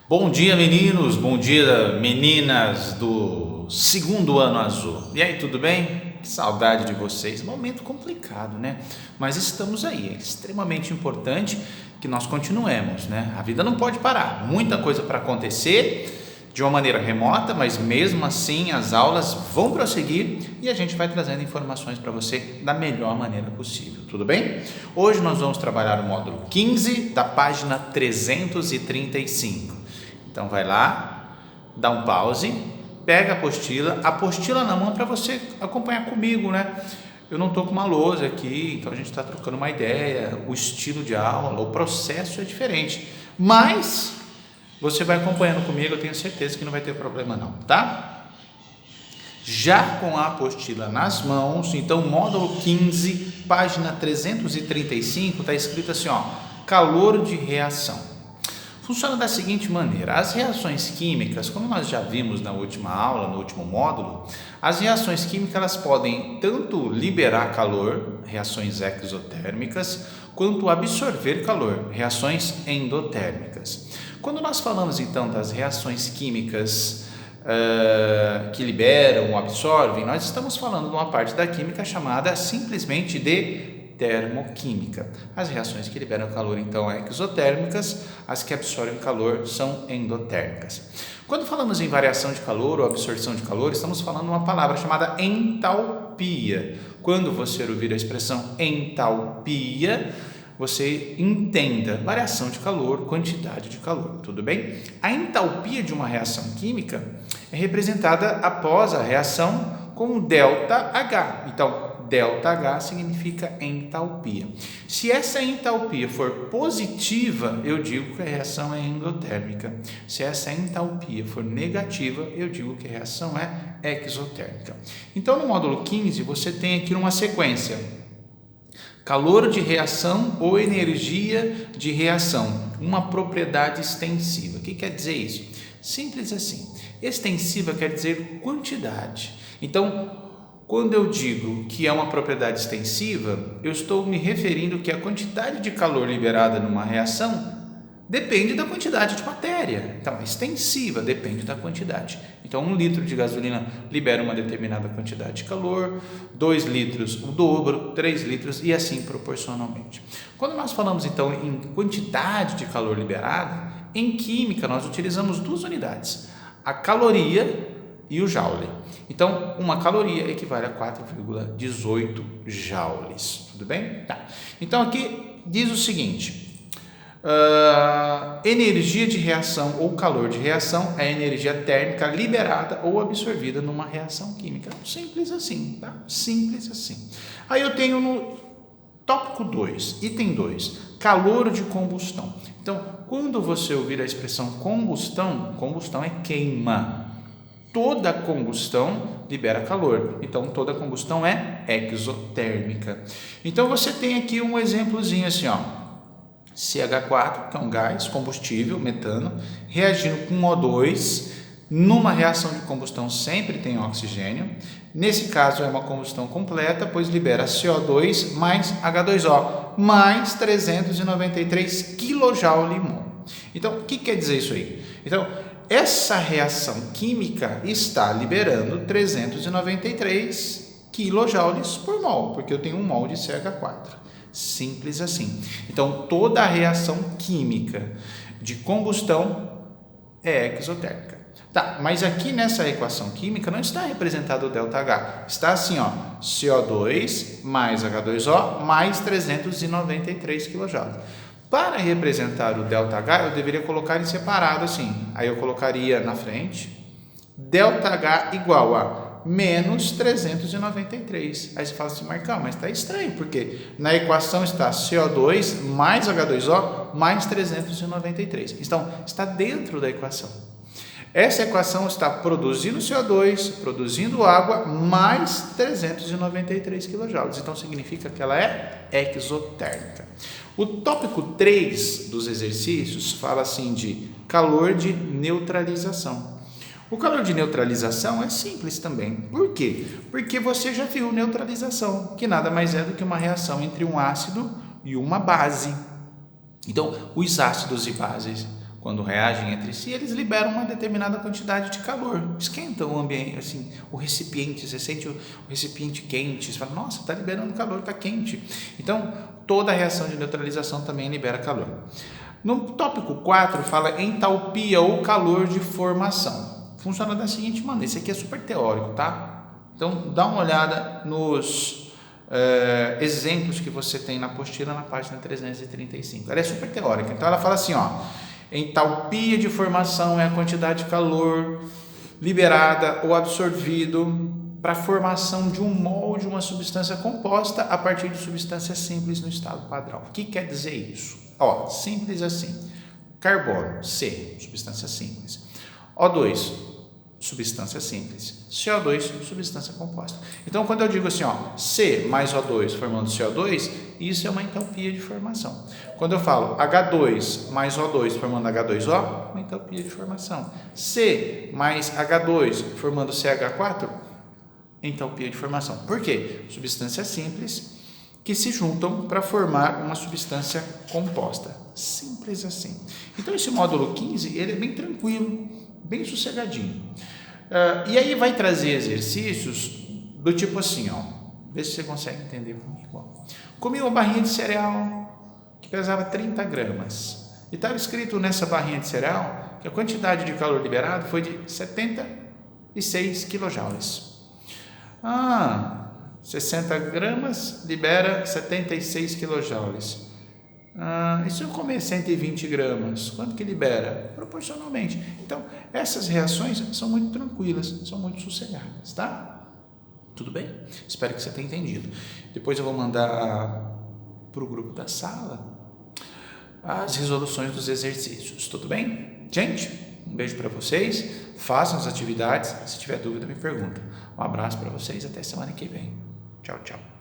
Bom dia, meninos, bom dia, meninas do segundo ano azul. E aí, tudo bem? Que saudade de vocês. Momento complicado, né? Mas estamos aí. É extremamente importante que nós continuemos, né? A vida não pode parar. Muita coisa para acontecer de uma maneira remota, mas mesmo assim as aulas vão prosseguir e a gente vai trazendo informações para você da melhor maneira possível, tudo bem? Hoje nós vamos trabalhar o módulo 15 da página 335. Então vai lá, dá um pause, pega a apostila na mão para você acompanhar comigo, né? Eu não estou com uma lousa aqui, então a gente está trocando uma ideia, o estilo de aula, o processo é diferente, mas você vai acompanhando comigo, eu tenho certeza que não vai ter problema não, tá? Já com a apostila nas mãos, então módulo 15, página 335, está escrito assim, ó, calor de reação. Funciona da seguinte maneira: as reações químicas, como nós já vimos na última aula, no último módulo, as reações químicas elas podem tanto liberar calor, reações exotérmicas, quanto absorver calor, reações endotérmicas. Quando nós falamos então das reações químicas que liberam ou absorvem, nós estamos falando de uma parte da química chamada simplesmente de termoquímica. As reações que liberam calor, então, exotérmicas, as que absorvem calor são endotérmicas. Quando falamos em variação de calor ou absorção de calor, estamos falando de uma palavra chamada entalpia. Quando você ouvir a expressão entalpia, você entenda variação de calor, quantidade de calor, tudo bem? A entalpia de uma reação química é representada após a reação com ΔH. Então, ΔH significa entalpia. Se essa entalpia for positiva, eu digo que a reação é endotérmica. Se essa entalpia for negativa, eu digo que a reação é exotérmica. Então, no módulo 15, você tem aqui uma sequência: calor de reação ou energia de reação, uma propriedade extensiva. O que quer dizer isso? Simples assim. Extensiva quer dizer quantidade. Então, quando eu digo que é uma propriedade extensiva, eu estou me referindo que a quantidade de calor liberada numa reação depende da quantidade de matéria. Então, extensiva depende da quantidade. Então, 1 litro de gasolina libera uma determinada quantidade de calor, 2 litros o dobro, 3 litros e assim proporcionalmente. Quando nós falamos então em quantidade de calor liberada, em química nós utilizamos duas unidades: a caloria e o joule. Então, uma caloria equivale a 4,18 joules. Tudo bem? Tá. Então, aqui diz o seguinte: energia de reação ou calor de reação é a energia térmica liberada ou absorvida numa reação química. Simples assim, tá? Simples assim. Aí eu tenho no tópico 2, item 2, calor de combustão. Então, quando você ouvir a expressão combustão, combustão é queima. Toda combustão libera calor, então toda combustão é exotérmica. Então você tem aqui um exemplozinho assim, ó, CH4, que é um gás combustível, metano, reagindo com O2, numa reação de combustão sempre tem oxigênio. Nesse caso é uma combustão completa, pois libera CO2 mais H2O, mais 393 kJ/mol. Então, o que quer dizer isso aí? Então, essa reação química está liberando 393 kJ/mol, porque eu tenho 1 mol de CH4. Simples assim. Então, toda a reação química de combustão é exotérmica. Tá, mas aqui nessa equação química não está representado o ΔH. Está assim, ó, CO2 mais H2O mais 393 kJ. Para representar o ΔH, eu deveria colocar em separado assim. Aí eu colocaria na frente ΔH igual a menos 393. Aí você fala assim, Marcão, mas está estranho, porque na equação está CO2 mais H2O mais 393. Então, está dentro da equação. Essa equação está produzindo CO2, produzindo água, mais 393 kJ. Então, significa que ela é exotérmica. O tópico 3 dos exercícios fala assim de calor de neutralização. O calor de neutralização é simples também. Por quê? Porque você já viu neutralização, que nada mais é do que uma reação entre um ácido e uma base. Então, os ácidos e bases quando reagem entre si, eles liberam uma determinada quantidade de calor, esquentam o ambiente, assim, o recipiente, você sente o recipiente quente, você fala, nossa, está liberando calor, está quente. Então, toda reação de neutralização também libera calor. No tópico 4, fala entalpia ou calor de formação. Funciona da seguinte maneira, esse aqui é super teórico, tá? Então, dá uma olhada nos exemplos que você tem na apostila na página 335. Ela é super teórica, então ela fala assim, ó, entalpia de formação é a quantidade de calor liberada ou absorvido para a formação de um molde, uma substância composta a partir de substância simples no estado padrão. O que quer dizer isso? Ó, simples assim, carbono, C, substância simples, O2, substância simples, CO2, substância composta. Então, quando eu digo assim, ó, C mais O2 formando CO2, isso é uma entalpia de formação. Quando eu falo H2 mais O2 formando H2O, uma entalpia de formação. C mais H2 formando CH4, entalpia de formação. Por quê? Substâncias simples que se juntam para formar uma substância composta. Simples assim. Então, esse módulo 15, ele é bem tranquilo, bem sossegadinho. E aí vai trazer exercícios do tipo assim, ó, vê se você consegue entender comigo. Ó. Comi uma barrinha de cereal que pesava 30 gramas. E estava escrito nessa barrinha de cereal que a quantidade de calor liberado foi de 76 quilojoules. 60 gramas libera 76 quilojoules. E se eu comer 120 gramas, quanto que libera? Proporcionalmente. Então, essas reações são muito tranquilas, são muito sossegadas, tá? Tudo bem? Espero que você tenha entendido. Depois eu vou mandar para o grupo da sala as resoluções dos exercícios, tudo bem? Gente, um beijo para vocês, façam as atividades, se tiver dúvida me pergunta. Um abraço para vocês, até semana que vem. Tchau, tchau.